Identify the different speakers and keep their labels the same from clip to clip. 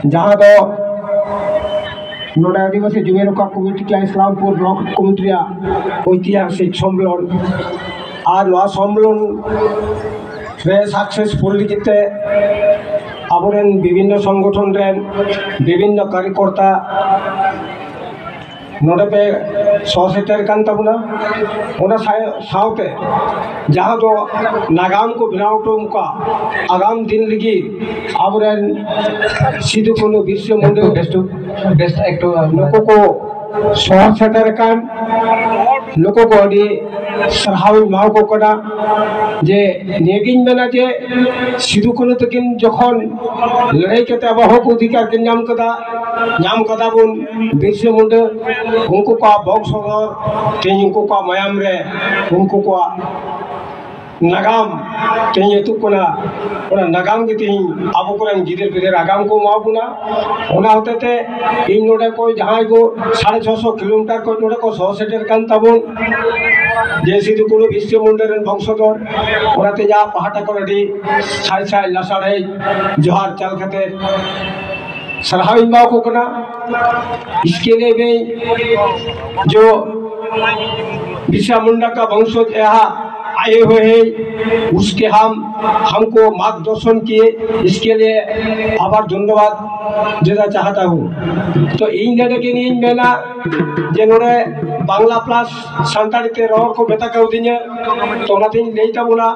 Speaker 1: जहाँ दो नोडा आदिवासी जुमेरुका कमिटी के इस्लामपुर ब्लॉक कमिटी ऐतिहासिक सम्मेलन और वह सम्मेलन सक्सेसफुल जीते आबोरेन विभिन्न संगठन रेन विभिन्न कार्यकर्ता नोडे पे सहसेटर कान तबना ओना साउते जहाँ दो नागाम को बनाव टोमका आगाम दिन लगी आबोरेन सिदु कानु बिरसा मुंडा बेस्ट एक्टो नको को सहसेटर कान नको को अडी सरहावी माव को कना जे नेगिन मेना जे सिदु कानु तकिन जखन लड़ाई करते अब हक अधिकार के नाम कदा बुन बिरसा मुंडा उनको का बक्सर तेज उनको का मयाम रे उनको का नागाम तेज तुकना नागाम के तेज अब गिदर पिदर आगाम को माबुना होते थे इन नोडे को जहाँ को 650 किलोमीटर को नोडे को 100 सेटर कान तबुन जे सिदु कानु बिरसा मुंडा रेन बंशधर ओनाते जा पहाटा को रेडी साई साई लासाड़े जोहार चाल खाते सरहावी माव को कना। इसके लिए भी जो बिरसा मुंडा का वंशज यहाँ आए हुए हैं उसके हमको मार्गदर्शन किए, इसके लिए आभार धन्यवाद देना चाहता हूँ। तो इन जगह के लिए मेना जे नोडे बांग्ला प्लस सानताड़ी ते रॉर को बेता कर दिया तो नाथिंग लेता बोला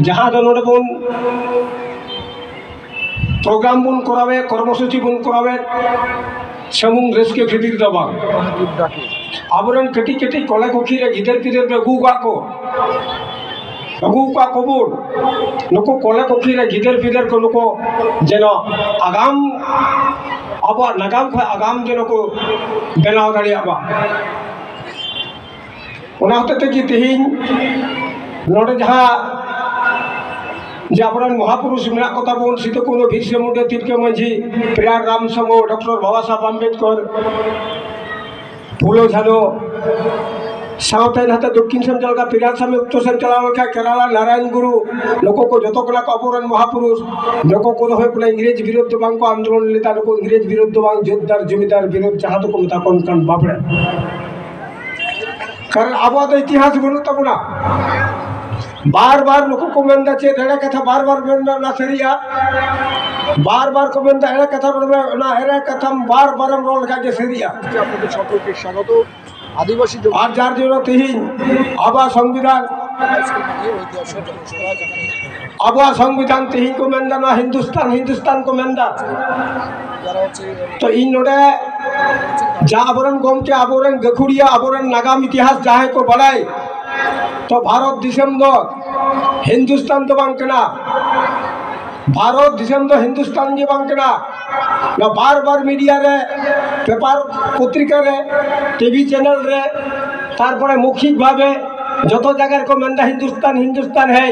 Speaker 1: जहाँ दो नोडे बोन प्रोग्राम बुन करावे कर्मसूची बुन करावे समूंग रेस्के फिदिर दबा आबोरेन कटी कटी कले कोखी रे गिदर पिदर पे अगू का कबूर नुको कले कोखी रे गिदर पिदर को नुको जेनो आगाम अब नागाम खो आगाम जेनो को बनाव दाड़ी अब ओना होते कि तेहिन नोडे जहाँ जाबरन महापुरुष मेरा कथा बोन सिदु कानु बिरसा मुंडा तिलका मांझी प्रियार राम समो डॉक्टर बाबा साहब आम्बेडकर फूलो झानो साउथ नाते दक्षिण सेन चलगा प्रियार सामी उत्तर सेन चला केरला नारायण गुरु लोगों को जो कला को अबोरन महापुरुष लोगों को इंग्रेज विरुद्ध बांग को आंदोलन लेता लोग इंग्रेज विरुद्ध बांग जोतदार जमीदार विरुद्ध जहाँ तो को मता कौन कान बाबड़े कारण आबो इतिहास बनू तबना बार बार लोगों को मेंदा चे एड़ा कथा बार बार मेंदा ना सरिया बार बार को मेंदा एड़ा कथा ना एड़ा कथा बार बार रोल का के सरिया आपके সকলকে স্বাগত आदिवासी जो আর যার জন্য তিহিন আবা সংবিধান तिहिन को मेंदा ना हिंदुस्तान को मेंदा तो इन नोडे जा आबोरन गोम के आबोरन गखुड़िया आबोरन नागाम इतिहास जाहे को बढ़ाए तो भारत दिसम दो हिंदुस्तान तो बांकना भारत दिसम दो हिंदुस्तान जी बांकना ना बार बार मीडिया रे पेपर पत्रिका रे टीवी चैनल रे तारपरे मौखिक भावे जो जगह को मेंदा हिंदुस्तान है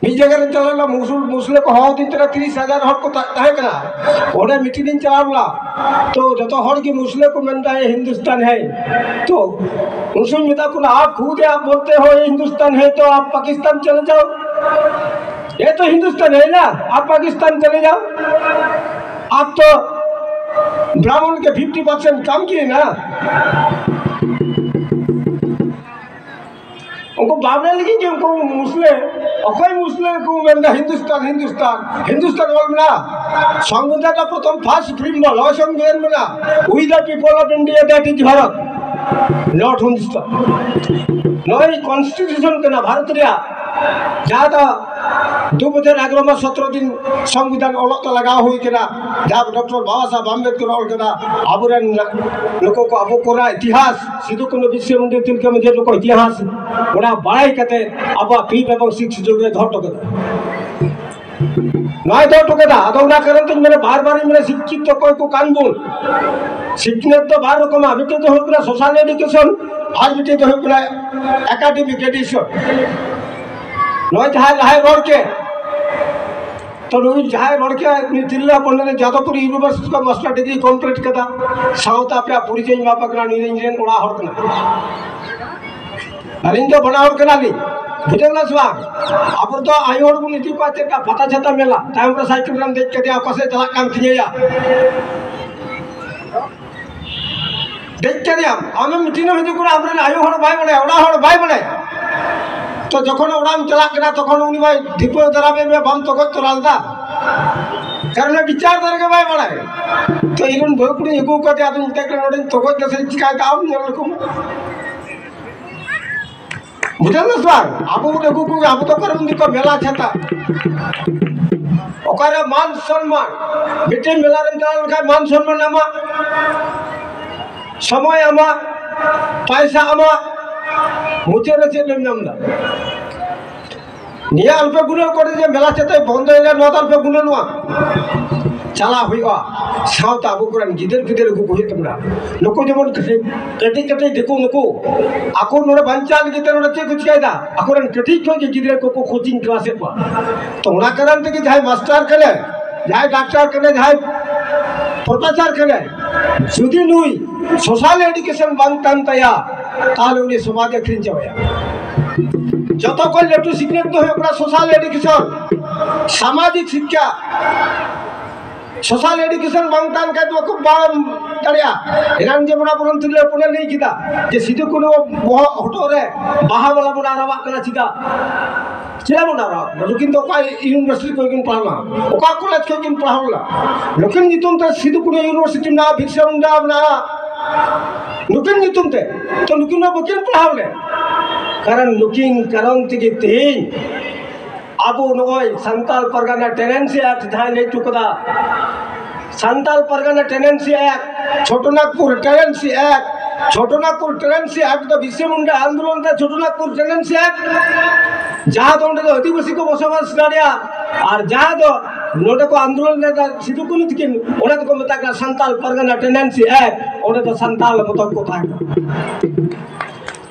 Speaker 1: इस जगह चला मुसले को हवा दिन 30,000 हर को तहकना मीटिंग चला तो जो हर की मुसले को मेंदा है हिंदुस्तान है तो उनसे मिता को आप खुद आप बोलते हो ये हिंदुस्तान है तो आप पाकिस्तान चले जाओ ये तो हिंदुस्तान है ना आप पाकिस्तान चले जाओ आप तो ब्राह्मण के 50% काम किए ना उनको भावने लगी कि उनको मुसले को मेंदा हिंदुस्तान बोल ना संविधान का प्रथम फर्स्ट फिल्म बोल संविधान में ना we the people of India that is Bharat not Hindustan नई कॉन्स्टिट्यूशन के ना भारत रिया जहाँ तो 2011 17 दिन संविधान अलग लगा हुई के ना जहाँ डॉक्टर बाबा साहब आम्बेडकर और के ना आबोरन लोगों को अबो कोरा इतिहास सिदु कानु बिरसा मुंडा तिलका मांझी लोग इतिहास ओना बाड़ाई कते अब 5 एवं 6 जोड़े धर टके नय धर टके दा अदो ना कारण तो मैंने बार बार मैंने शिक्षित तो कोई को कानबुन शिक्षित तो बार रकम अभी तो हो सोशल एजुकेशन आज भी तो हो एकेडमिक एडिशन नय जहाँ जहाँ रोड के तो नई जहाँ रोड के जिला पंडे जादवपुर यूनिवर्सिटी का मास्टर डिग्री कंप्लीट कदा साउथ पे परिचय मापकना निरंजन ओड़ा हड़कना अलिंग तो बना हड़कना ली बुझल बang अब तो आयो हड़ बुन इति को चेका पता छता मेला टाइम रे साइकिल रन देख के आपसे चला काम थिया देख के दिया आमे मिटिन में जो हमरे आयो हड़ भाई बड़े ओड़ा हड़ भाई बड़े तो जखन ओड़ाम चला करा तखन उनी भाई दीपो दराबे में बम तो तोरालदा कारण विचार दरगे भाई बड़े तो इवन भोपुड़ी एगो को दिया तुम तक नोडे तो को जैसे चिका काम नेल को बुझल स्वार अब एगो को अब तो करम दिको मेला छता ओकरे मान सम्मान मिटे मेला रे चल का मान सम्मान आमा समय आमा पैसा आमा मुझे रचे नमदा निया अल्पे गुनल कोटे जे मेला चते बंद होइले न अल्पे गुनलवा चला हुआ साउथ आबू कुरान गिदर गिदर को होय तमरा लोको जेमन कटी कटी देखो नको आको नोरे बंचाल गिदर नोरे चे कुछ कायदा आकोरन कटी को गिदर को कोचिंग क्लास पे तो ओना करन ते जाय मास्टर करे जाय डॉक्टर करे जाय प्रोफेसर करे सुदी नुई सोशल एजुकेशन बांगतान तया ताले उनी समाज खिन जाया যত কল একটু সিগনেট তো হয় সোশ্যাল এডুকেশন সামাজিক শিক্ষা সোশ্যাল এডুকেশন বাংতান কা তো খুব দাঁড়িয়া এরান যে বড় বড় তুলে পড়ে নেই কিতা যে সিধু কোনো হটরে বাহা বলা বড় আরাবা করা চিতা চিলা বড় আরা लेकिन तो का यूनिवर्सिटी को किन पढ़ाना ओका कॉलेज को किन पढ़ावला लेकिन नितुम तो सिधु कोनो यूनिवर्सिटी ना भिक्षामुंडा ना लेकिन नितुम ते तो लेकिन बकिन पढ़ावले कारण लुकिंग करन तिगे तेन आबो नय संताल परगना टेनेंसी एक्ट धाय नै टुकदा Santhal Pargana tenancy act Chhotanagpur tenancy act तो विश्वमुंडा आंदोलन ता छोटनागपुर टेनेंसी एक्ट जहाँ तो उन्हें आदिवासी को बसवास दाड़िया और जहाँ तो नोटे को आंदोलन ने सिद्धू को नहीं किन उन्हें तो मत का संताल परगना टेनेंसी एक्ट उन्हें तो संताल मत को था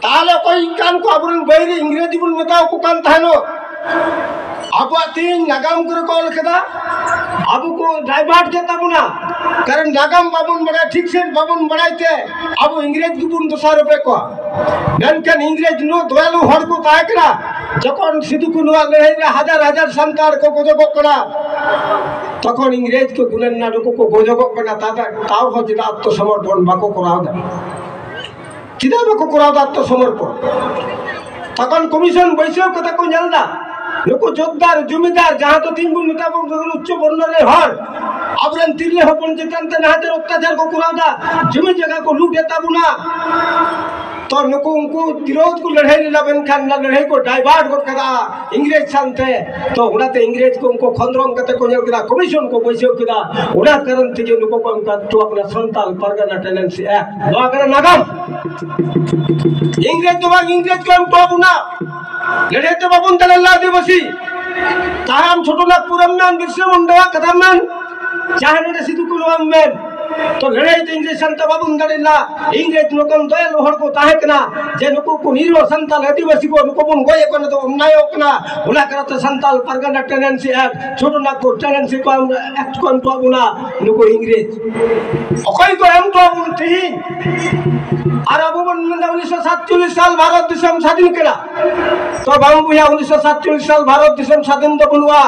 Speaker 1: ताले कोई कान को अबरन बैरी इंग्रेजी बुन बताओ को कान थानो अब तीन नागाम कर कॉल केदा अब को डाइवर्ट देता बुना कारण नागाम बाबुन बड़ा ठीक से बाबुन बनाइते अब इंग्रेज की बुन 200 रुपए को ननकन इंग्रेज नो दोयालु हड़ को ताकरा जखन सिधु को नुआ लड़ाई रे हजार हजार संतार को गोजो करा तखन इंग्रेज को गुलन ना को गोजो करा ताता ताव हो जिदा आत्मसमर्पण बाको कराव दा चिदा बाको कराव दा आत्मसमर्पण तखन कमिशन बैसो कथा को जलदा नुको जोगदार जमीदार जहाँ तो तीन गुण नेता उच्च वर्ण रे हर अबरन तिरले हपन चेतन ते नाते अत्याचार को कुरादा जमी जगह को लूट देता बुना तो नुको उनको विरोध को लड़ाई लबन खान लड़ाई को डाइवर्ट कर कदा इंग्रेज शांते तो उनाते इंग्रेज को उनको खंद्रंग कते को जल कदा कमीशन को पैसे कदा उना करन थे नुको को उनका तो अपना संताल परगना टेनेंसी एक्ट लो कर नागम इंग्रेज तो इंग्रेज को हम तो बुना लड़े तो बाबुन तलल्ला दिवसी ताम छोटनागपुर में बिरसामुंडा कदमन चाहने सिद्धू कुलवाम में तो लड़े तो इंग्रेज संत बाबुन तलल्ला इंग्रेज लोकन दया लोहड़ को ताहकना जे नुको को नीरो संताल आदिवासी को नुको बुन गोये को तो उन्नाय ओकना उला करत Santal Pargana tenancy act Chhotanagpur tenancy को एक्ट को तो बुना नुको इंग्रेज ओकई को हम तो बुन थी और अब 1947 साल भारत देशम स्वाधीन करा तो बाबू भैया 1947 साल भारत देशम स्वाधीन तो बनवा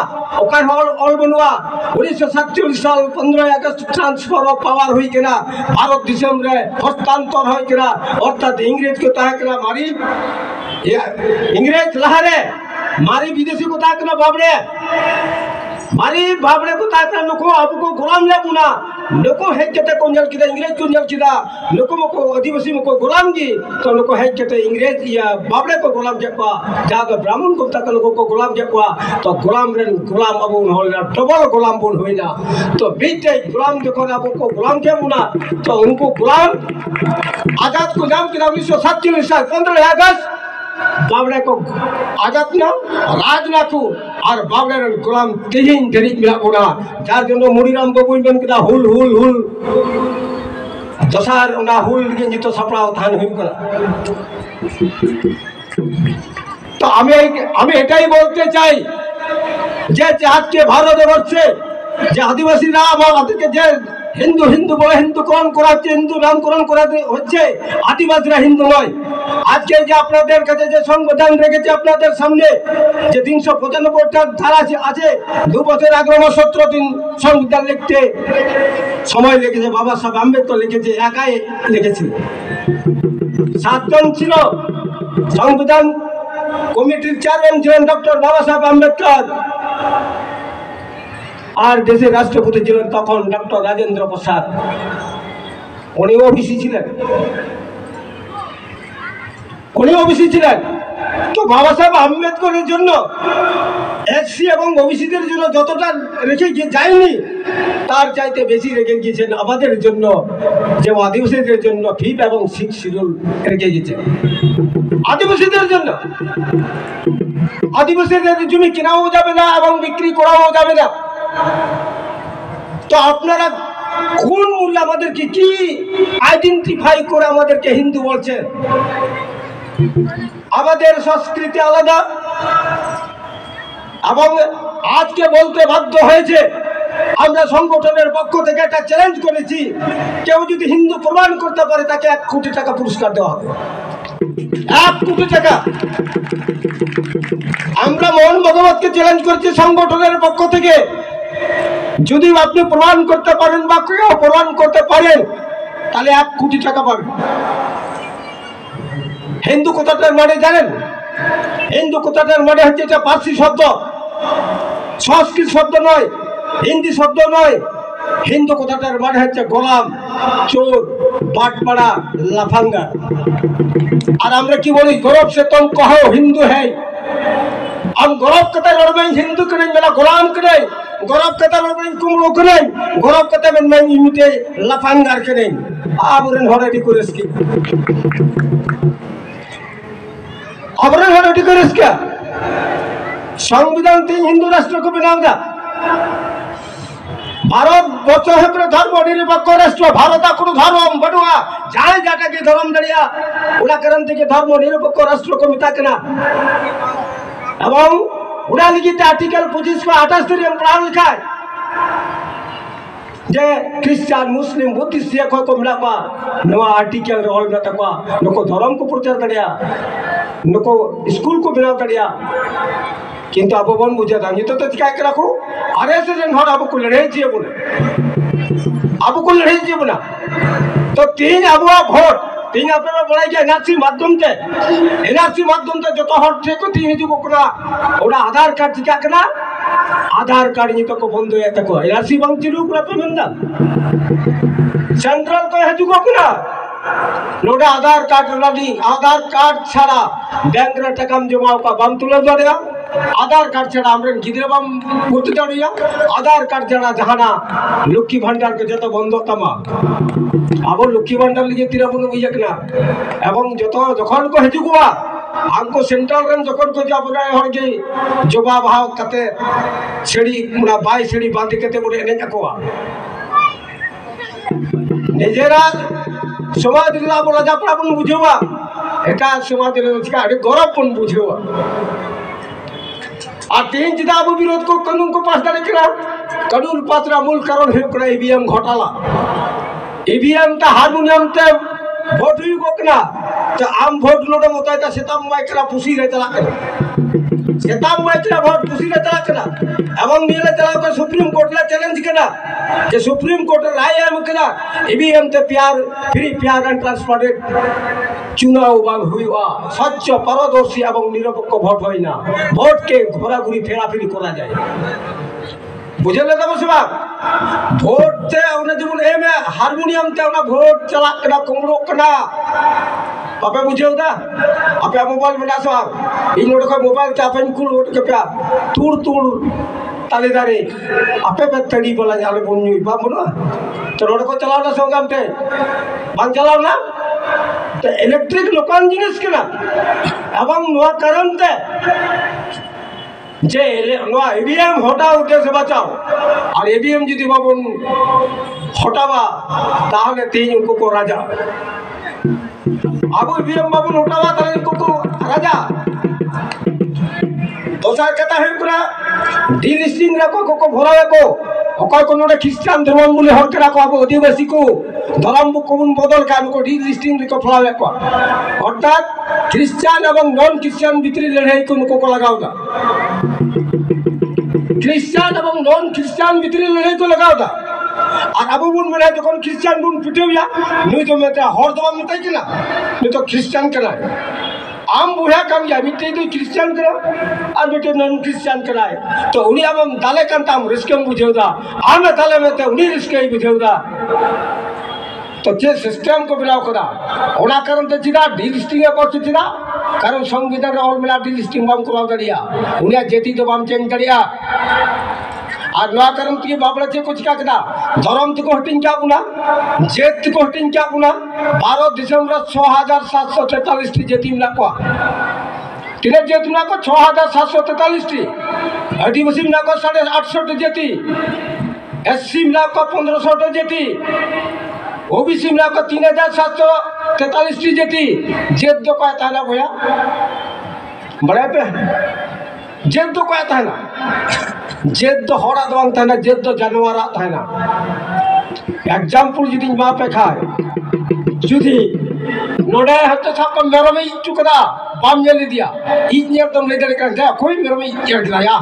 Speaker 1: ओकर ऑल बनवा 1947 साल 15 अगस्त ट्रांसफर ऑफ पावर हुई केना भारत देशम रे हस्तांतर होय केना अर्थात इंग्रेज को ताह केना मारी इंग्रेज लहारे मारी विदेशी को ताह केना बाबड़े मारी बाबड़े को ताह केना नको आपको गुलाम ले बुना नको है केते कोंजल किदा इंग्रेज कोंजल किदा नको मको आदिवासी मको गुलाम की तो नको है केते इंग्रेज या बाबड़े को गुलाम जेपा जागा ब्राह्मण को तक नको को गुलाम जेपा तो गुलाम रे गुलाम अब होना डबल गुलाम बोल होइना तो बीते गुलाम देखो ना को गुलाम के बुना तो उनको गुलाम आजाद को नाम किदा 1947 साल 15 अगस्त बाबड़े को आजाद ना राज नाकू और बाबड़े रे गुलाम तीन दरिक मिला बोना जार जनो मुड़ीराम बाबू बन किदा हुल हुल हुल दसार उना हुल के जितो सपड़ाव थान हुई करा तो हमें एटाई बोलते चाই যে আজকে ভারতবর্ষে যে আদিবাসীরা আমাদেরকে যে হিন্দু হিন্দু বলে হিন্দুকরণ করাচ্ছে হিন্দু নামকরণ করাতে হচ্ছে আদিবাসীরা হিন্দু নয় আজকে যে আপনাদের কাছে যে সংবিধান রেখেছে আপনাদের সামনে, যে 395টা ধারা আছে, 2 বছর 11 মাস 17 দিন সংবিধান লিখতে সময় লেগেছে। বাবা সাহেব আম্বেদকর লিখেছে, একাই লিখেছে। 7 জন ছিল সংবিধান কমিটির চেয়ারম্যান, ছিলেন ডক্টর বাবা সাহেব আম্বেদকর। আর দেশের রাষ্ট্রপতি ছিলেন তখন ডক্টর রাজেন্দ্র প্রসাদ, উনি ওবিসি ছিলেন। তো বাবা সাহেব আম্বেদকরের জন্য এসসি এবং ওবিসিদের জন্য যতটা রেখে যায়নি, তার চাইতে বেশি রেখে গিয়েছেন আমাদের জন্য, যে আদিবাসীদের জন্য 5 এবং 6 শিডিউল রেখে গিয়েছেন আদিবাসীদের জন্য। আদিবাসীদের জমি কেনাও যাবে না এবং বিক্রি করাও যাবে না। তো আপনারা কোন মূল্য আমাদেরকে কি আইডেন্টিফাই করে আমাদেরকে হিন্দু বলছেন? আমাদের সংস্কৃতি আলাদা। এবং আজকে বলতে বাধ্য হয়েছে, আমরা সংগঠনের পক্ষ থেকে একটা চ্যালেঞ্জ করেছি, কেউ যদি হিন্দু প্রমাণ করতে পারে তাকে 1 কোটি টাকা পুরস্কার দেওয়া হবে। 1 কোটি টাকা। আমরা মোহন ভগবতকে চ্যালেঞ্জ করছি সংগঠনের পক্ষ থেকে, যদি আপনি প্রমাণ করতে পারেন বা কেউ প্রমাণ করতে পারেন, তাহলে 1 কোটি টাকা পাবেন। হিন্দু কথাটার মানে জানেন? হিন্দু কথাটার মানে হচ্ছে এটা পার্সি শব্দ, সংস্কৃত শব্দ নয়, হিন্দি শব্দ নয়। হিন্দু কথাটার মানে হচ্ছে গোলাম, চোর, বাটপাড়া, লাফাঙ্গা। আর আমরা কি বলি? গৌরব সে তুম কहो हिंदू है। हम गौरव कहते लड़में हिंदू करें, मेरा गुलाम करें। गौरव कहते लड़में कुमड़ो करें। गौरव कहते मैं इमिटे लाफांगार करें। आबरन हरेडी করে इसकी आबरन हरेडी করে इसका संविधान 3 हिंदू राष्ट्र को बनाऊंगा। भारत बच्चों है धर्म निरपेक्ष राष्ट्र। भारत কোনো ধর্ম বড়ুয়া যায় যাটাকে ধর্ম দাঁড়িয়া ওরা কারণ থেকে ধর্ম নিরপেক্ষ রাষ্ট্র কমি থাকে না। এবং ওরা লিখিত আর্টিকেল 2528 পড়া লেখায় যে খ্রিস্টান মুসলিম বুদ্ধিস্ট সিख को मिला पा नवा आर्टिकल रोल में तक नको धर्म को प्रचार दड़िया, नको स्कूल को बिना दड़िया। কিন্তু আবু বন বুঝে দাঁড়ি তো চিকায় রাখো। আর এসে যেন হর আবু को लड़ाई चाहिए बोले, আবু को लड़ाई चाहिए बोला। तो 3 আবুয়া ভোট 3 আপনারা বলাই যায় এনআরসির মাধ্যমে। এনআরসির মাধ্যমে যত হট থেকে 3 হিজুক কোনা ওরা আধার কার্ড চিকা কেনা आधार कार्ड नहीं तो को बंद हो जाता को एनआरसी बंद चिरू पूरा पेमेंट ना सेंट्रल को हजुको ना नोडा आधार कार्ड लाडी आधार कार्ड छाड़ा बैंक रे टाका जमा का बम तुले दाड़िया। आधार कार्ड छाड़ा हमरे गिदरे बम करते दाड़िया। आधार कार्ड छाड़ा जहाना लक्ष्मी भंडार के जत बंद तमा अब लक्ष्मी भंडार लिगे तीरा बन बुझक ना एवं जत जखन को हजुको हमको सेंट्रल रन जखन को जा बना हर के जवाब भाव कते सीढ़ी मुना बाई सीढ़ी बांधी कते बड़े एने जाकोआ निजेरा समाज दिला बोला जापड़ा बन बुझेवा एटा समाज दिला का अरे गौरव बन बुझेवा। आ 3 जिदा अब विरोध को कानून को पास करे करा कानून पात्रा मूल कारण है करा ईवीएम घोटाला। ईवीएम ता हारमोनियम ते ভোট হই কোক না তো আম ভোট লোটা মতাইতা সেতাম মাইকরা পুষি রে চালা করে সেতাম মাইকরা ভোট পুষি রে চালা করে এবং নিলে চালা করে সুপ্রিম কোর্ট লা চ্যালেঞ্জ কেনা যে সুপ্রিম কোর্টের রায় এম কেনা ईवीएम ते प्यार फ्री प्यार एंड ट्रांसपेरेंट चुनाव बांग हुआ স্বচ্ছ পারদর্শী এবং নিরপেক্ষ ভোট হয় না। ভোটকে ঘোরাঘুরি ফেরাফেরি করা যায় बुझल बसवा भोट से जीवन एम हारमोनियम ते भोट चला कमड़ो आपे बुझे आपे मोबाइल में सवा इन मोबाइल ते आपे कुल के पे तुड़ तुड़ ताले दारे आपे पे तड़ी बोला जाले बन्यु बा बनो तो रोड को चलाओ ना संगम ते बांग चलाओ ना तो इलेक्ट्रिक लोकान जिनिस केना एवं नवा कारण ते যে ईवीएम हटा उद्देश्य बचाओ और ईवीएम যদি বাবন হটাবা তাহলে 3 उनको को राजा अब ईवीएम বাবন হটাবা তাহলে उनको को राजा दोसर कहता है पूरा डिलिस्टिंग रखो को भरावे को অকয় কোন খ্রিস্টান ধর্ম বলে হরকে রাখো আবু আদিবাসী को धर्म को बदल का डिलिस्टिंग को फलावे को अर्थात ख्रिस्टान और नन ख्रिस्टान भितरी लड़ाई को नुको को लगाओदा ख्रिस्टान और नन ख्रिस्टान भितरी लड़ाई को लगाओदा और अब बुन बना जो कौन ख्रिस्टान बुन पिटेबिया नहीं तो मैं हर दवा में तय किना नहीं तो ख्रिस्टान कना आम बुढ़ा कम या मिट्टी तो ख्रिस्टान करा और बेटे नन ख्रिस्टान कराए तो उन्हीं अब हम दाले करता हम रिस्क में बुझेउदा आम दाले में तो उन्हीं रिस्क ही बुझेउदा तो जे सिस्टम को बनाओ करा ओना कारण तो चिदा डिलिस्टिंग को चिदा कारण संविधान ऑल मिला डिलिस्टिंग बाम कराव दरिया उन्हें जेती तो बाम चेंज दरिया और नवा करम की बाबड़ा चे कुछ क्या कदा धर्म को हटिंग क्या बुना जेत को हटिंग क्या बुना 12 दिसंबर 6743 टी जेती मिला को तिने जेत मिला को 6743 टी आदिवासी मिला को 850 टी जेती एससी मिला को 1500 टी जेती ओबीसी मिला को 3743 टी जेती जेत दो का था ना भैया बड़े पे जेत दो का था ना जेद दो हरा दवांग था ना जेद दो जानवर था ना एग्जाम्पल जुदी मा पे खाए जुदी नोडे हत्ते साप मेरे में चुकदा बाम जली दिया इन्हें तुम ले दे कर कोई मेरे में इन्हें दिलाया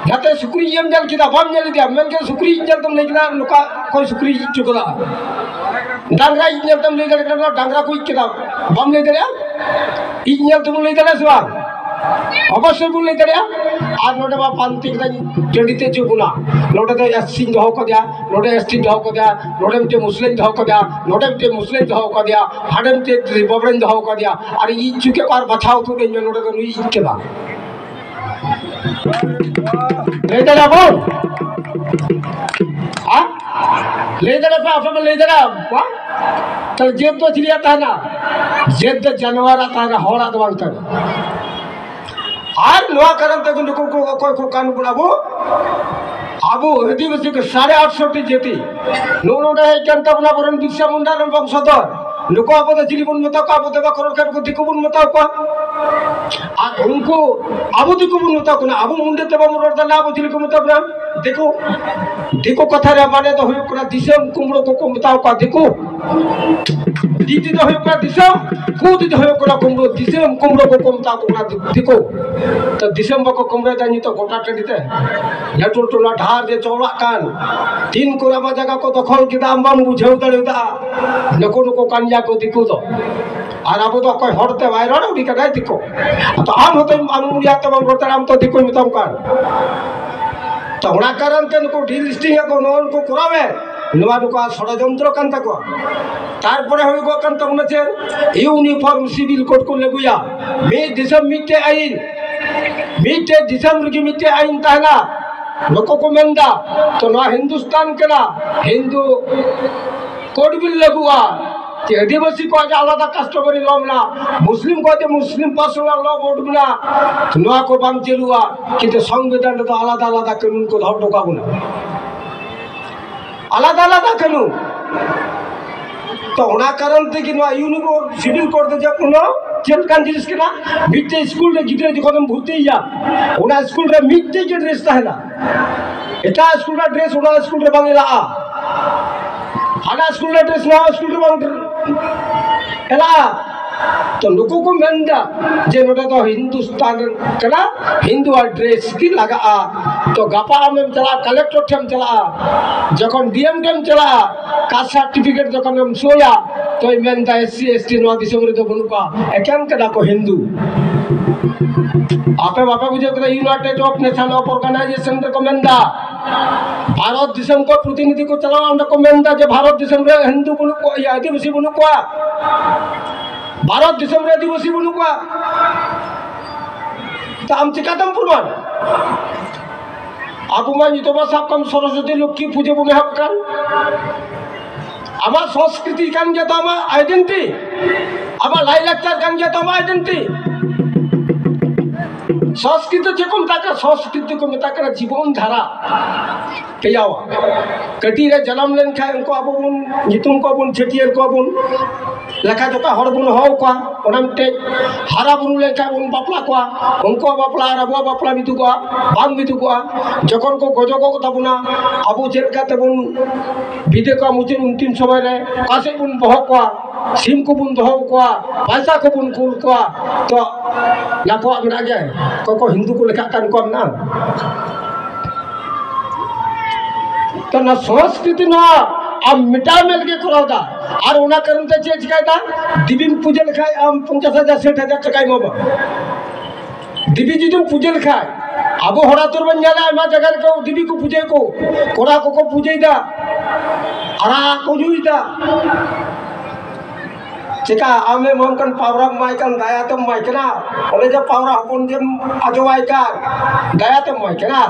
Speaker 1: जाते सुक्री यम जल किदा बाम जली दिया मैं के सुक्री जल तुम ले किदा लुका कोई सुक्री चुकदा डांगरा इन्हें तुम ले दे कर डांगरा कोई किदा बाम ले दे इन्हें तुम ले दे सुआ अवश्य बुन ले दरिया आज नोटे बा पांतिक जड़ीते चुकुना नोटे तो एससी दो को दिया नोटे एसटी दो को दिया नोटे में मुस्लिम दो को दिया नोटे में मुस्लिम दो को दिया हाडम ते रिपब्लिकन दो को दिया अरे ई चुके पार बचाओ तो नहीं नोटे तो नहीं के बा ले दरिया बोल हाँ ले दरिया पे आप ले दरिया वाह तो जेब तो चिड़िया था ना जेब तो जानवर था ना हौला दवांग था आज नवा करम तक लोगों को कोई को कानून बनाबो आबो आदिवासी के 850 टी जेती नोनोडा है जनता बना बरन बिरसा मुंडा रन वंशधर लोको आप तो जिलीबुन मताओ का बोते बा करोड़ कर को दिकुबुन मताओ का आज उनको आबो दिकुबुन मताओ को ना आबो मुंडे ते बम रोड ना आबो जिलीको मताओ ना देखो देखो कथा रे माने तो होयो कोना दिसम कुमड़ो को मताओ का देखो दीदी तो होयो कोना दिसम कूद तो होयो कोना कुमड़ो दिसम कुमड़ो को मताओ को ना देखो तो दिसम को कुमड़ो दानी तो गोटा टडीते लटुल टुला ढार दे चौला कान तीन कोराबा जगह को दखल किदा आम बुझेउ दड़ेदा नको नको कानिया को दिको तो और अब तो कोई हड़ते वायरल उड़ी का दिको तो आम होते आम मुड़िया तो हम रोता आम तो दिको मितम कान तो ओना कारण ते नको डिलिस्टिंग को नन को करावे नवा नको षड़यंत्र कान तको तारपरे होय गो कान तमने छे यूनिफॉर्म सिविल कोड को लेगुया मे दिसम मिटे आईन मिटे दिसम रुगी मिटे आईन ताना नको को मेंदा तो ना हिंदुस्तान केना हिंदू कोड बिल लगुआ कि आदिवासी को आज आलादा कस्टमरी लॉ ना मुस्लिम को आज मुस्लिम पर्सनल लॉ बोर्ड बिना नवा को बाम चलुआ कि संविधान तो आलादा आलादा कानून को धाव टोका गुना आलादा आलादा कानून तो ओना कारण ते कि नवा यूनिफॉर्म सिविल कोड दे जब नो चेल कान जिनिस के ना मिटे स्कूल रे गिदरे जखन भर्ती या ओना स्कूल रे मिटे के ड्रेस ताहेला एटा स्कूल रे ड्रेस ओना स्कूल रे बांगला हाना स्कूल रे ड्रेस ना स्कूल रे बांग एला तो लोगों को मेंदा जे नोटा तो हिंदुस्तान कना हिंदू ड्रेस की लगा तो गपा में चला कलेक्टर टेम चला जखन डीएम टेम चला कास्ट सर्टिफिकेट जखन हम सोया तो मेंदा एससी एसटी नवा दिसम रे तो बनुका एकान कदा को हिंदू आपे बापे बुझे के united of nation of organisation रे को मेंदा भारत दिसम को प्रतिनिधि को चलावा हम को मेंदा जे भारत दिसम रे हिंदू बनु को या आदिवासी बनु को भारत दिसम रे आदिवासी बनु को तो हम चिकातम प्रमाण आपु मा नितोबा साब कम सरस्वती लक्ष्मी पूजे बने हक्कान आमा संस्कृति कान जे तो आमा आइडेंटिटी आमा लाई लेक्चर कान जे तो आमा आइडेंटिटी संस्कृत जो मता संस्कृत को मता जीवन धारा पेयावा कटी रे जन्म लेन खाए उनको अब नितुम को बन छटियर को बन लेखा जोका हर बन हो को ओनमते हारा बुरु लेखा बन बापला को उनको बापला रबो बापला बितु को बांग बितु को जखन को गजको को तबना अब जेलका तबन विदे को मुचे अंतिम समय रे कासे बन बह को सिम को बन दहो को पैसा को बन कुल को तो लाको मेरा जाए को हिंदू को लेखा कान को ना तो ना संस्कृति ना अब मिटा मिल के करादा और उना करन ते चेंज कायदा दिबी पूजे लिखाय हम 50,000 60,000 टका मोबा दिबी जी तुम पूजे लिखाय अब होड़ा तोर बन जाला मा जगह को दिबी को पूजे को कोड़ा को पूजे दा अरा को जुईदा चिका आमे ममकन पावरा माइकन दाया तो माइकना ओले जब पावरा अपन जे आजोवाई का दाया तो माइकना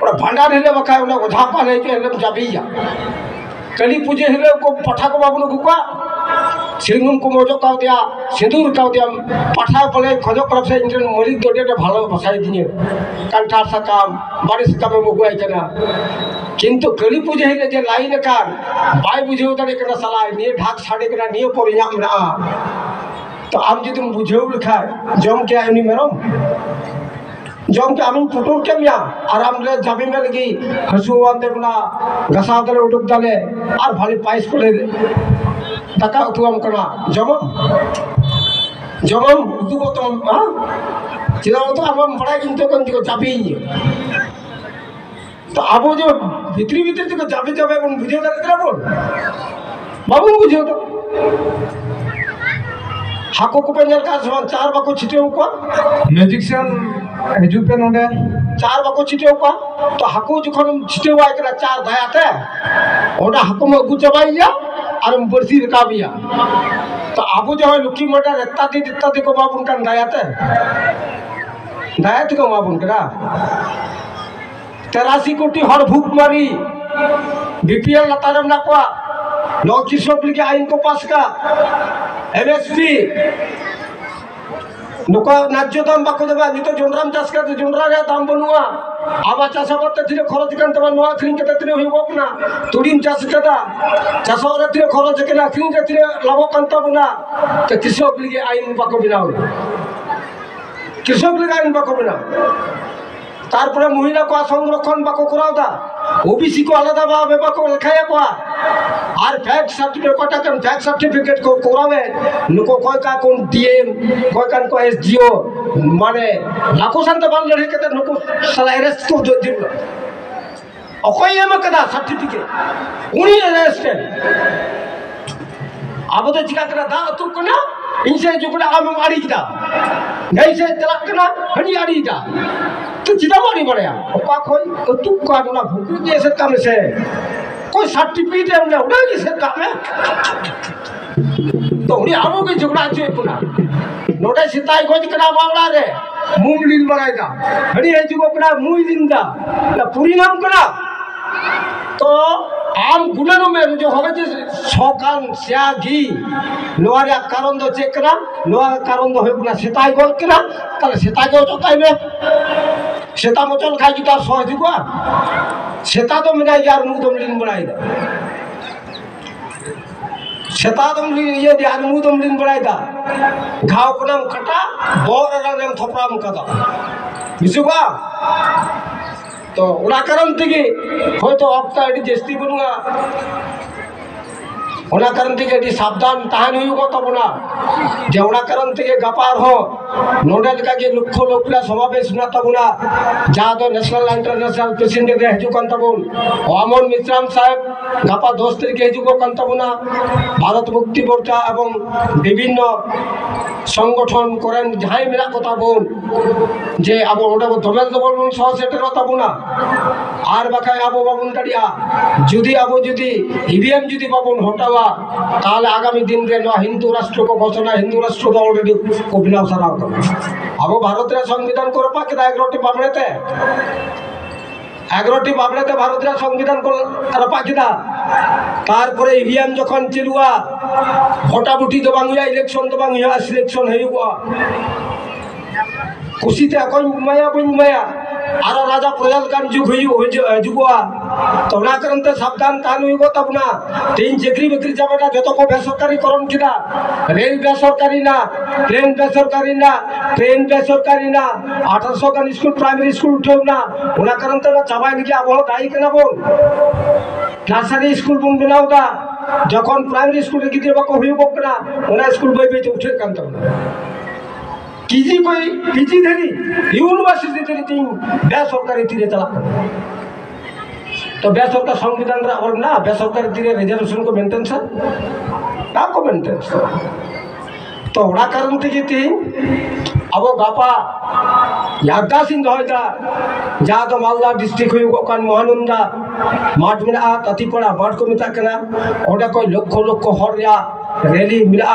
Speaker 1: और भंडार हिले बखाय उन्हें झापा नहीं के हम जाबिया कली पूजे हिले को पठा को बाबू गुका सिंगुम को मोजो का दिया सिंदूर का दिया पठा बोले खजो तरफ से इंजन मलिक दोडे भालो बसाई दिए कंठार सकाम बारिश का में मुगुआई केना किंतु कली पूजे हिले जे लाइन कान बाय बुझेउ तने केना सला निये ढाक छाड़े केना निये पोरिया में तो आम जी तुम बुझेउ लिखा जम के आनी मेरम जम के आमी फोटो के मिया आराम रे जाबी में लगी हसुवान देबना गसाव दले उडुक दले और भाली पाइस कोले दाका उतुम कना जमम दुगो तो हां चिदा तो हम बड़ा किंतु कन दिको जाबी तो आबो जो भीतरी भीतर दिको जाबी जाबे बन बुझे दले बोल बाबू बुझे तो हाको को पेंजल का समान चार बाको छिटे को म्यूजिशियन हेजुपे नोडे चार बाको छिटे को तो हाको जखन छिटे हुआ एकरा चार दायाते ओडा हाको में गुचबाइया और बरसी रकाबिया तो आबो जो है लुकी मोटा रत्ता दी को बाबुन का दायाते को बाबुन करा 83 कोटी हर भूख मारी बीपीएल लतारम ना को लो कृषक लिखे आइन को पास का एमएसपी नुका न्याज्य दाम बाको देबा नितो जोंड्राम चाष करते जोंड्रा रे दाम बनुआ आबा चाष करते धीरे खरच कान तबा नुआ खरिन के तने होइबो ना तुडिम चाष कदा चाष रे धीरे खरच केना खरिन के धीरे लाभ कान तबना तो कृषक लिखे आइन बाको बिनाओ कृषक लिखे आइन बाको बिनाओ तारपरे महिला को संरक्षण बाको करावदा ओबीसी को आलादा भावे बाको लेखाया को और फैक्ट सर्टिफिकेट को करावे नुको कोई का कोन डीएम कोई का को एसडीओ माने लाखों संत बाल लड़े के नुको सला अरेस्ट को जो दिबलो अकोय एम कदा सर्टिफिकेट उनी अरेस्ट अब तो चिका करा दा तू कना इनसे जुकड़ा आम मारी दा नहीं से तलाक कना हनी आड़ी दा तो चिदा मारी बड़या ओपा कोई तू का ना भूख जैसे काम से कोई सर्टिफिकेट हमने उड़ा किसे काम है तो उड़ी आमो के झगड़ा छे पुना नोटे सिताई को कना बावड़ा रे मुंह लीन बनाइदा हनी है जुगो कना मुंह लिंदा ना पूरी नाम कना तो आम गुणनो में जो होवे जे सकान स्यागी लोआरिया कारण दो चेक करा लोआ कारण दो होबना सिताई को करा तले सिताई को तो काइबे सेता मचल खाई की तार सहज दिगवा सेता तो मिना यार मुंह दम लिन बनाई दा सेता दम लिन ये यार मुंह दम लिन बनाई दा घाव को नाम कटा बोर रा नाम थपरा म कदा बिजुवा तो उना कारण तेगे होतो आपका एडी जस्ती बनुगा उना कारण तेगे एडी सावधान ताहन हुइगो तबना जेवना कारण तेगे गपार हो नोडल का के लक्ष लोकला समावेश ना तबना जादो नेशनल इंटरनेशनल प्रेसिडेंट रे हजु कंतबुन अमन मिश्राम साहेब गपा दोस्त के हजु को कंतबुना भारत मुक्ति मोर्चा एवं विभिन्न संगठन करें जहां मेरा कथा बोल जे अब ओडा धमेल दबल मन सह सेटर तबना आर बाकाय आबो बाबुन काडिया जुदी आबो जुदी ईवीएम जुदी बाबुन हटावा ताहले आगामी दिन रे न हिंदू राष्ट्र को घोषणा हिंदू राष्ट्र तो ऑलरेडी को बिना सराव अब भारत रे संविधान को रपा के 11टी बाबलेते 11टी बाबलेते भारत रे संविधान को रपा किदा तारपरे ईवीएम जखन चिलुआ भोटाभुटी तो बांगुया इलेक्शन तो बांगुया सिलेक्शन हेयुआ कुसीते अकोई माया बन माया आरो राजा प्रजा कान जुग जुगवा तो ना करते सावधान तान हुई तबना तीन चक्री बकरी जाबेटा जो को बेसरकारी करन किदा रेल बेसरकारी ना प्लेन बेसरकारी ना ट्रेन बेसरकारी ना 1800 गान स्कूल प्राइमरी स्कूल उठेव ना उना करते चाबाई लगी अब दायी कना बोन नर्सरी स्कूल बन बनावदा जखन प्राइमरी स्कूल गिद्रे बाको हुईबो कना उना स्कूल बई बई उठे कान तबना किसी कोई पीजी धरी यूनिवर्सिटी धरी तीन बेसरकारी तीरे चला तो बेसरकार संविधान और ना बेसरकारी तीरे रिजर्वेशन को मेंटेन्स ना को मेंटेन्स तो ओड़ा कारण तेगे तीन अब गापा यादा सिंह होइदा जहाँ तो मालदा डिस्ट्रिक्ट हुई कान महानंदा माठ मिला तातीपड़ा माठ को मिता कना ओडा कोई लक्ष्य लक्ष्य हर या रैली मिला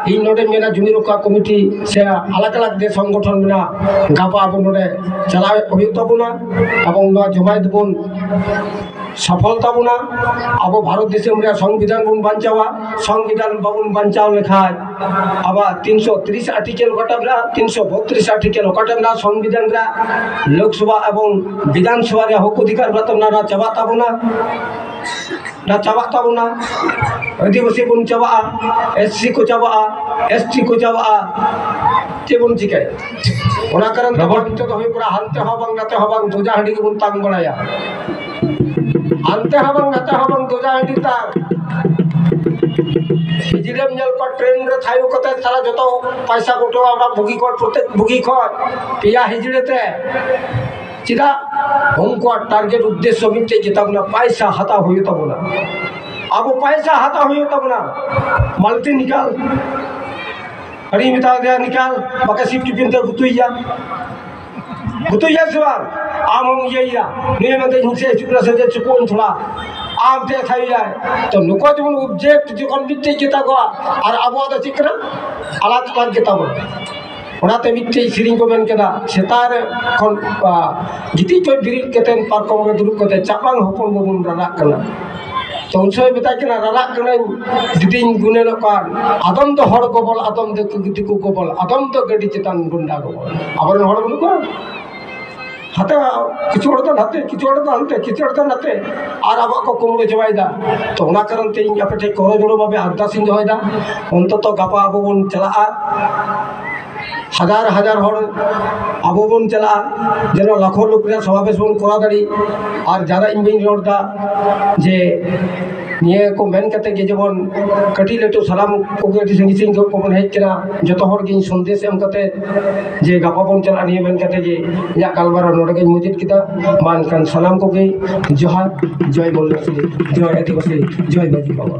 Speaker 1: इन नोडे मेना जुमी रोका कमिटी से अलग अलग दे संगठन मेना गापा अब नोडे चला हुई तबना एवं ना जमायत बन सफल तबना अब भारत देश में संविधान बन बचावा संविधान बन बचाव लेखा अब 330 आर्टिकल घटना 332 आर्टिकल घटना संविधान लोकसभा एवं विधानसभा हक अधिकार ना चाबा तबना ना चाबा तबना आदिवासी बन चाबा SC को चाबा ST को चाबा चेबन चिकाय ओना कारण तो होय पूरा हानते हबांग नाते हबांग दोजा हांडी के बन तांग बणाया हानते हबांग नाते हबांग दोजा हांडी तांग हिजड़ेम जल पर ट्रेन रे थायु कते सारा जतो पैसा गोटो आबा बुगी को प्रत्येक बुगी को पिया हिजड़ेते चिदा उनको टारगेट उद्देश्य मिटे जितना पैसा हता हुई तब ना अब पैसा हता हुई तब ना मल्टी निकाल अरे मिता दे निकाल बाकी शिफ्ट पिन तो गुतुइया सवाल आम हम ये या नहीं मत हिंसे चुपरा से चुकोन थोड़ा आम ते खाई जाए तो नुको जब ऑब्जेक्ट जो कौन मिटे जिता को और अब वो तो चिकना अलग अलग किताब ओनाते मिट्टे सिरिंग को मेन केदा सेतार खन गिति चोय बिरिल केतेन पारकम में दुरुक कते चापांग हपन बबुन राना कना तो उनसे बिता के राना कना दिदिन गुने लकान आदम तो हड़ गोबल आदम दे गिति को गोबल आदम तो गडी चितान गुंडा गोबल आबर हड़ बनु को हाते किचोड़ तो नाते किचोड़ तो हंते किचोड़ तो नाते और अब को कुमड़े जवाइदा तो ओना कारण ते इन अपटे कोरो जोड़ो बाबे आरदासिन जवाइदा अंतत गापा अब बन चला हजार हजार हर अब बन चला जेन लाखों लोक समावेश बन करा दाड़ी और जरा इन बन रोड़ा जे निये को मेन कते के जबन कटी लेटो सलाम को के संगी सिंह को बन हेकना जतो हर गिन संदेश एम कते जे गापा बन चला निये मेन कते जे या कालबार नोडे के मुजिद किता मान कान सलाम को के जोहार जय बोल जय आदिवासी जय बाजी बाबा।